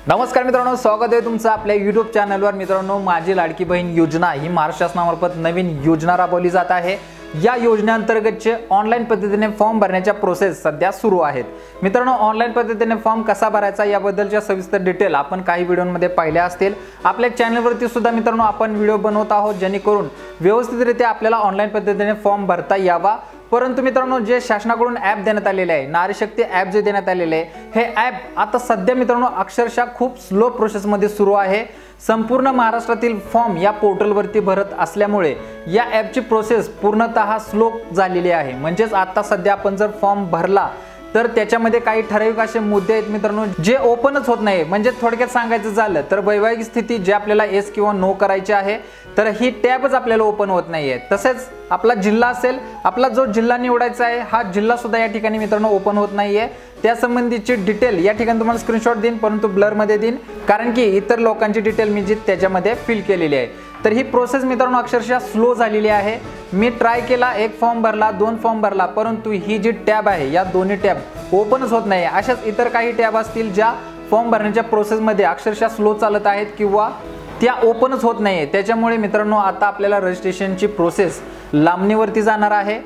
नमस्कार मित्रांनो, स्वागत आहे तुमचं आपल्या YouTube चॅनलवर। मित्रांनो, माझी लाडकी बहीण योजना ही महाराष्ट्र शासनामार्फत नवीन योजना राबवली जात आहे। या योजनेअंतर्गतचे ऑनलाईन पद्धतीने फॉर्म भरण्याच्या प्रोसेस सध्या सुरू आहेत। मित्रांनो, ऑनलाईन पद्धतीने फॉर्म कसा भरायचा याबद्दलच्या सविस्तर डिटेल आपण काही व्हिडिओमध्ये पाहिल्या असतील। आपल्या चॅनलवरती सुद्धा मित्रांनो आपण व्हिडिओ बनवत आहोत, जेणेकरून व्यवस्थितरित्या आपल्याला ऑनलाईन पद्धतीने फॉर्म भरता यावा। परंतु मित्रांनो, जे शासनाकडून ॲप देण्यात आलेले आहे, नारी शक्ती ॲप जे देण्यात आलेले आहे, हे ॲप आता सध्या मित्रांनो अक्षरशः खूप स्लो प्रोसेसमध्ये सुरू आहे। संपूर्ण महाराष्ट्रातील फॉर्म या पोर्टलवरती भरत असल्यामुळे या ॲपची प्रोसेस पूर्णतः स्लो झालेली आहे। म्हणजेच आता सध्या आपण जर फॉर्म भरला तर त्याच्यामध्ये काही ठराविक असे मुद्दे आहेत मित्रांनो, जे ओपनच होत नाही। म्हणजे थोडक्यात सांगायचं झालं तर वैवाहिक स्थिती जे आपल्याला येस किंवा नो करायची आहे, तर ही टॅबच आपल्याला ओपन होत नाहीये। तसेच आपला जिल्हा असेल, आपला जो जिल्हा निवडायचा आहे हा जिल्हा सुद्धा या ठिकाणी मित्रांनो ओपन होत नाहीये। त्या संबंधीची डिटेल या ठिकाणी तुम्हाला स्क्रीनशॉट देईन, परंतु ब्लर मध्ये देईन, कारण की इतर लोकांची डिटेल मी जी त्याच्यामध्ये फिल केलेली आहे। तर ही प्रोसेस मित्रांनो अक्षरशः स्लो झालेली आहे। मी ट्राय केला, एक फॉर्म भरला, दोन फॉर्म भरला, परंतु ही जी टॅब आहे या दोन्ही टॅब ओपनच होत नाही। अशाच इतर काही टॅब असतील ज्या फॉर्म भरण्याच्या प्रोसेसमध्ये अक्षरशः स्लो चालत आहेत किंवा त्या ओपनच होत नाहीये। त्याच्यामुळे मित्रांनो आता आपल्याला रजिस्ट्रेशनची प्रोसेस लांबणीवरती जाणार आहे।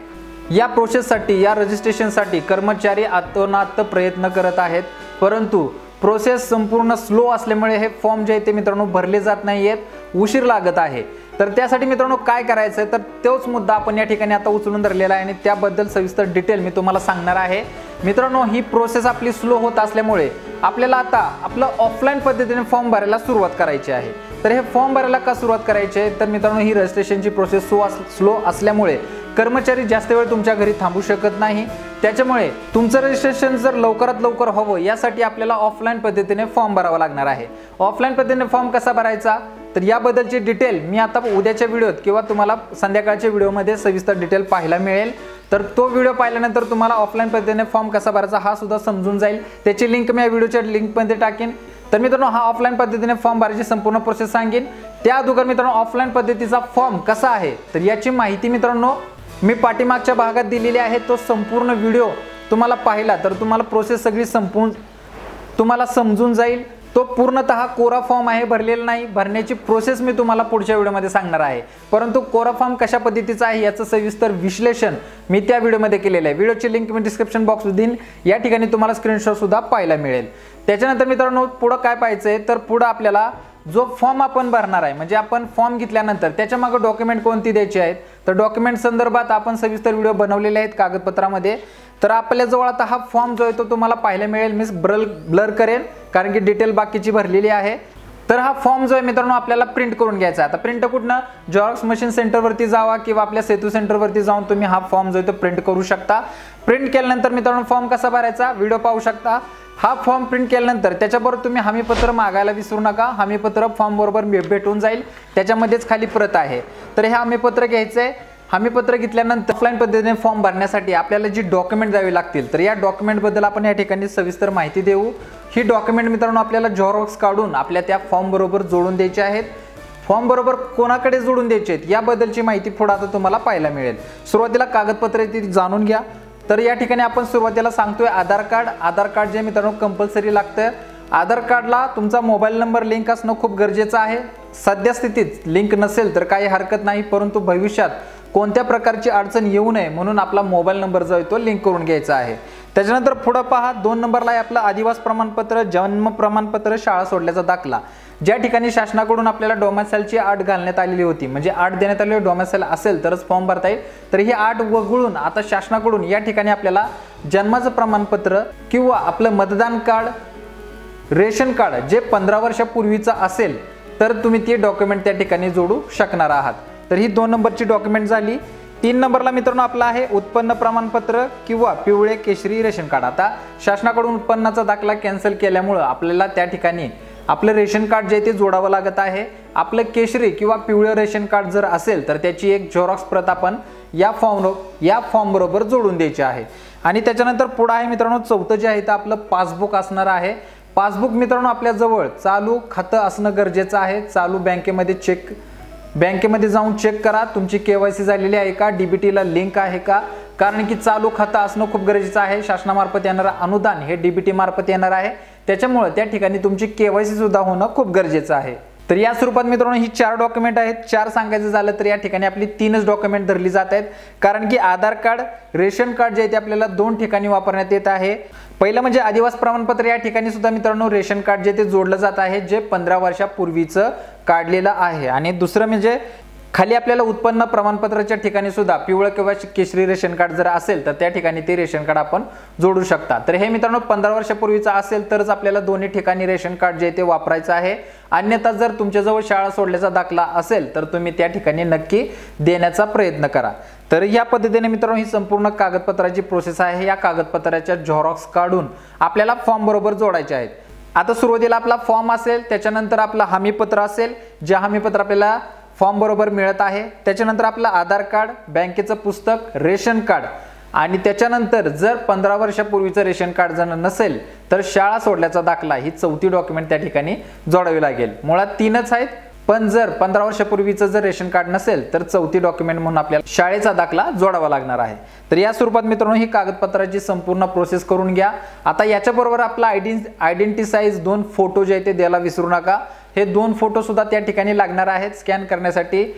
या प्रोसेससाठी, या रजिस्ट्रेशनसाठी कर्मचारी आतोनात प्रयत्न करत आहेत, परंतु प्रोसेस संपूर्ण स्लो असल्यामुळे हे फॉर्म जे आहेत ते मित्रांनो भरले जात नाहीयेत, उशीर लागत आहे। तर त्यासाठी मित्रांनो काय करायचं, तर तोच मुद्दा आपण या ठिकाणी आता उचलून धरलेला आहे आणि त्याबद्दल सविस्तर डिटेल मी तुम्हाला सांगणार आहे। मित्रांनो, ही प्रोसेस आपली स्लो होत असल्यामुळे आपल्याला आता आपलं ऑफलाईन पद्धतीने फॉर्म भरायला सुरुवात करायची आहे। तर हे फॉर्म भरायला का सुरुवात करायची आहे, तर मित्रांनो ही रजिस्ट्रेशनची प्रोसेस स्लो असल्यामुळे कर्मचारी जास्त वेळ तुमच्या घरी थांबू शकत नाही। त्याच्यामुळे तुमचं रजिस्ट्रेशन जर लवकरात लवकर व्हावं यासाठी आपल्याला ऑफलाईन पद्धतीने फॉर्म भरावा लागणार आहे। ऑफलाईन पद्धतीने फॉर्म कसा भरायचा, तर याबद्दलची डिटेल मी आता उद्याच्या व्हिडिओत किंवा तुम्हाला संध्याकाळच्या व्हिडिओमध्ये सविस्तर डिटेल पाहायला मिळेल। तर तो व्हिडिओ पाहिल्यानंतर तुम्हाला ऑफलाईन पद्धतीने फॉर्म कसा भरायचा हा सुद्धा समजून जाईल। त्याची लिंक मी या व्हिडिओच्या लिंकमध्ये टाकेन। तर मित्रांनो, हा ऑफलाईन पद्धतीने फॉर्म भरायची संपूर्ण प्रोसेस सांगेन। त्या अगोदर मित्रांनो ऑफलाईन पद्धतीचा फॉर्म कसा आहे तर याची माहिती मित्रांनो मी पाठीमागच्या भागात दिलेली आहे। तो संपूर्ण व्हिडिओ तुम्हाला पाहिला तर तुम्हाला प्रोसेस सगळी संपूर्ण तुम्हाला समजून जाईल। तो पूर्णतः कोरा फॉर्म आहे, भरलेला नाही। भरण्याची प्रोसेस मी तुम्हाला पुढच्या व्हिडिओमध्ये सांगणार आहे, परंतु कोरा फॉर्म कशा पद्धतीचा आहे याचं सविस्तर विश्लेषण मी त्या व्हिडिओमध्ये केलेलं आहे। व्हिडिओची लिंक मी डिस्क्रिप्शन बॉक्समध्ये देईन, या ठिकाणी तुम्हाला स्क्रीनशॉट सुद्धा पाहायला मिळेल। त्याच्यानंतर मित्रांनो पुढे काय पाहायचंय, तर पुढे आपल्याला जो फॉर्म आपण भरणार आहे, म्हणजे आपण फॉर्म घेतल्यानंतर त्याच्या मागे डॉक्युमेंट कोणती द्यायची आहेत, तर डॉक्युमेंट संदर्भात आपण सविस्तर व्हिडिओ बनवलेले आहेत कागदपत्रामध्ये। तर आपल्याजवळ आता हा फॉर्म जो आहे तो तुम्हाला पाहायला मिळेल। मी ब्लर करेन कारण की डिटेल बाकीची भरलेली आहे। तर हा फॉर्म जो आहे मित्रांनो आपल्याला प्रिंट करून घ्यायचा आहे। आता प्रिंट कुठनं, झेरॉक्स मशीन सेंटरवरती जावा किंवा आपल्या सेतू सेंटरवरती जाऊन तुम्ही हा फॉर्म जो आहे तो प्रिंट करू शकता। प्रिंट केल्यानंतर मित्रांनो फॉर्म कसा भरायचा व्हिडिओ पाहू शकता। हा फॉर्म प्रिंट केल्यानंतर त्याच्याबरोबर तुम्ही हमीपत्र मागायला विसरू नका। हमीपत्र फॉर्म बरोबर भेटून जाईल, त्याच्यामध्येच खाली प्रत आहे। तर हे हमीपत्र घ्यायचंय। हमीपत्र घेतल्यानंतर ऑफलाईन पद्धतीने फॉर्म भरण्यासाठी आपल्याला जी डॉक्युमेंट द्यावी लागतील, तर या डॉक्युमेंट बद्दल आपण या ठिकाणी सविस्तर माहिती देऊ। ही डॉक्युमेंट मित्रांनो आपल्याला झेरॉक्स काढून आपल्या त्या फॉर्म बरोबर जोडून द्यायचे आहेत। फॉर्म बरोबर कोणाकडे जोडून द्यायचे आहेत याबद्दलची माहिती पुढे आता तुम्हाला पाहायला मिळेल। सुरुवातीला कागदपत्रे ती जाणून घ्या। तर या ठिकाणी आपण सुरुवातीला सांगतोय आधार कार्ड। आधार कार्ड जे मित्रांनो कंपल्सरी लागतं। आधार कार्डला तुमचा मोबाईल नंबर लिंक असणं खूप गरजेचं आहे। सध्या स्थितीत लिंक नसेल तर काही हरकत नाही, परंतु भविष्यात कोणत्या प्रकारची अडचण येऊ नये म्हणून आपला मोबाईल नंबर जो आहे तो लिंक करून घ्यायचा आहे। त्याच्यानंतर पुढे पहा, 2 नंबरला आहे आपलं आदिवास प्रमाणपत्र, जन्म प्रमाणपत्र, शाळा सोडल्याचा दाखला। ज्या ठिकाणी शासनाकडून आपल्याला डोमेसाइलची अट घालण्यात आलेली होती, म्हणजे अट देण्यात आलेली डोमेसाइल असेल तरच फॉर्म भरता येईल, तर ही अट वगळून आता शासनाकडून या ठिकाणी आपल्याला जन्माचं प्रमाणपत्र किंवा आपलं मतदान कार्ड, रेशन कार्ड जे 15 वर्षापूर्वीचं असेल तर तुम्ही ते डॉक्युमेंट त्या ठिकाणी जोडू शकणार आहात। तर ही 2 नंबरची डॉक्युमेंट झाली। 3 नंबरला मित्रांनो आपला आहे उत्पन्न प्रमाणपत्र किंवा पिवळे केशरी रेशन कार्ड। आता शासनाकडून उत्पन्नाचा दाखला कॅन्सल केल्यामुळे आपल्याला त्या ठिकाणी आपलं रेशन कार्ड जे ते जोडावं लागत आहे। आपलं केशरी किंवा पिवळे रेशन कार्ड जर असेल तर त्याची एक झेरॉक्स प्रत आपण या फॉर्म बरोबर जोडून द्यायची आहे। आणि त्याच्यानंतर पुढे आहे मित्रांनो 4थं जे आहे ते आपलं पासबुक असणार आहे। पासबुक मित्रांनो आपल्या जवळ चालू खातं असणं गरजेचं आहे। चालू बँकेमध्ये जाऊन चेक करा तुमची केवायसी झालेली आहे का, डीबीटीला लिंक आहे का, कारण की चालू खातं असणं खूप गरजेचं आहे। शासनामार्फत येणारं अनुदान हे डीबीटी मार्फत येणार आहे, त्याच्यामुळे त्या ठिकाणी तुमची केवायसी सुद्धा होणं खूप गरजेचं आहे। तर या स्वरूपात मित्रांनो ही 4 डॉक्युमेंट आहेत। 4 सांगायचं झालं तर या ठिकाणी आपली 3च डॉक्युमेंट धरली जात आहेत, कारण की आधार कार्ड, रेशन कार्ड जे आहे ते आपल्याला 2 ठिकाणी वापरण्यात येत आहे। पहिलं म्हणजे आदिवासी प्रमाणपत्र, या ठिकाणी सुद्धा मित्रांनो रेशन कार्ड जे ते जोडलं जात आहे, जे 15 वर्षापूर्वीचं काढलेलं आहे। आणि दुसरं म्हणजे खाली आपल्याला उत्पन्न प्रमाणपत्राच्या ठिकाणी सुद्धा पिवळं किंवा केशरी रेशन कार्ड जर असेल तर त्या ठिकाणी ते रेशन कार्ड आपण जोडू शकता। तर हे मित्रांनो 15 वर्षापूर्वीचा असेल तरच आपल्याला दोन्ही ठिकाणी रेशन कार्ड जे ते वापरायचं आहे। अन्यथा जर तुमच्याजवळ शाळा सोडल्याचा दाखला असेल तर तुम्ही त्या ठिकाणी नक्की देण्याचा प्रयत्न करा। तर या पद्धतीने मित्रांनो ही संपूर्ण कागदपत्राची प्रोसेस आहे। या कागदपत्राच्या झेरॉक्स काढून आपल्याला फॉर्म बरोबर जोडायचे आहेत। आता सुरुवातीला आपला फॉर्म असेल, त्याच्यानंतर आपला हमीपत्र असेल, जे हमीपत्र आपल्याला फॉर्म बरोबर मिळत आहे, त्याच्यानंतर आपलं आधार कार्ड, बँकेचं पुस्तक, रेशन कार्ड आणि त्याच्यानंतर जर 15 वर्षापूर्वीचं रेशन कार्ड जर नसेल तर शाळा सोडल्याचा दाखला, ही 4थी डॉक्युमेंट त्या ठिकाणी जोडावी लागेल। मुळात 3च आहेत, पण जर 15 वर्षापूर्वीचं जर रेशन कार्ड नसेल तर 4थी डॉक्युमेंट म्हणून आपल्याला शाळेचा दाखला जोडावा लागणार आहे। तर या स्वरूपात मित्रांनो ही कागदपत्राची संपूर्ण प्रोसेस करून घ्या। आता याच्याबरोबर आपला आयडेंटिटी साईज 2 फोटो जे ते द्यायला विसरू नका। हे 2 फोटो सुद्धा त्या ठिकाणी लागणार आहेत स्कॅन करण्यासाठी।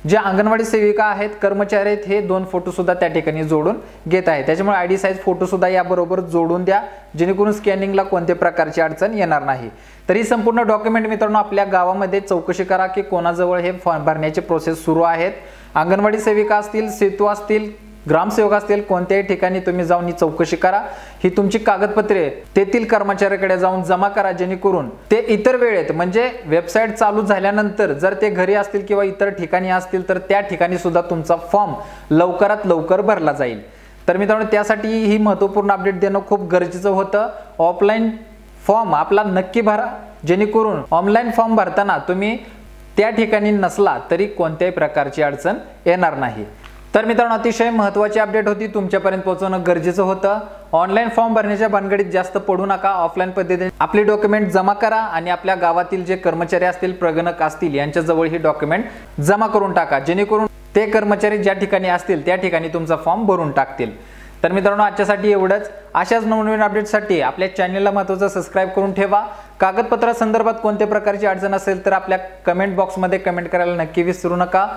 जे अंगणवाडी सेविका आहेत, कर्मचारी आहेत, हे 2 फोटो सुद्धा त्या ठिकाणी जोडून घेत आहेत। त्याच्यामुळे आयडी साईज फोटो सुद्धा याबरोबर जोडून द्या, जेणेकरून स्कॅनिंगला कोणत्याही प्रकारची अडचण येणार नाही। तर ही संपूर्ण डॉक्युमेंट मित्रांनो आपल्या गावामध्ये चौकशी करा की कोणाजवळ हे फॉर्म भरण्याचे प्रोसेस सुरू आहेत। अंगणवाडी सेविका असतील, सेतू असतील, ग्रामसेवक असतील, कोणत्याही ठिकाणी तुम्ही जाऊन ही चौकशी करा। ही तुमची कागदपत्रे तेथील कर्मचाऱ्याकडे जाऊन जमा करा, जेणेकरून ते इतर वेळेत म्हणजे वेबसाईट चालू झाल्यानंतर जर ते घरी असतील किंवा इतर ठिकाणी असतील तर त्या ठिकाणी सुद्धा तुमचा फॉर्म लवकरात लवकर भरला जाईल। तर मित्रांनो त्यासाठी ही महत्त्वपूर्ण अपडेट देणं खूप गरजेचं होतं। ऑफलाईन फॉर्म आपला नक्की भरा, जेणेकरून ऑनलाईन फॉर्म भरताना तुम्ही त्या ठिकाणी नसला तरी कोणत्याही प्रकारची अडचण येणार नाही। तर मित्रांनो अतिशय महत्त्वाची अपडेट होती, तुमच्यापर्यंत पोहोचवणं गरजेचं होतं। ऑनलाईन फॉर्म भरण्याच्या भानगडीत जास्त पडू नका, ऑफलाईन पद्धतीने आपले डॉक्युमेंट जमा करा आणि आपल्या गावातील जे कर्मचारी असतील, प्रगणक असतील, यांच्याजवळ ही डॉक्युमेंट जमा करून टाका, जेणेकरून ते कर्मचारी ज्या ठिकाणी असतील त्या ठिकाणी तुमचा फॉर्म भरून टाकतील। तर मित्रांनो आजच्यासाठी एवढंच। अशाच नवनवीन अपडेटसाठी आपल्या चॅनलला महत्त्वाचं सबस्क्राईब करून ठेवा। कागदपत्रा संदर्भात कोणत्या प्रकारची अडचण असेल तर आपल्या कमेंट बॉक्समध्ये कमेंट करायला नक्की विसरू नका,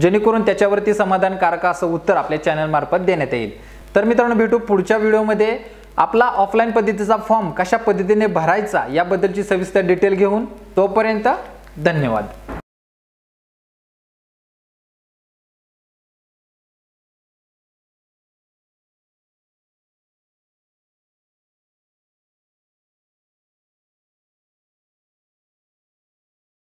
जेणेकरून त्याच्यावरती समाधानकारक असं उत्तर आपल्या चॅनल मार्फत देण्यात येईल। तर मित्रांनो भेटू पुढच्या व्हिडिओमध्ये आपला ऑफलाईन पद्धतीचा फॉर्म कशा पद्धतीने भरायचा याबद्दलची सविस्तर डिटेल घेऊन। तोपर्यंत धन्यवाद।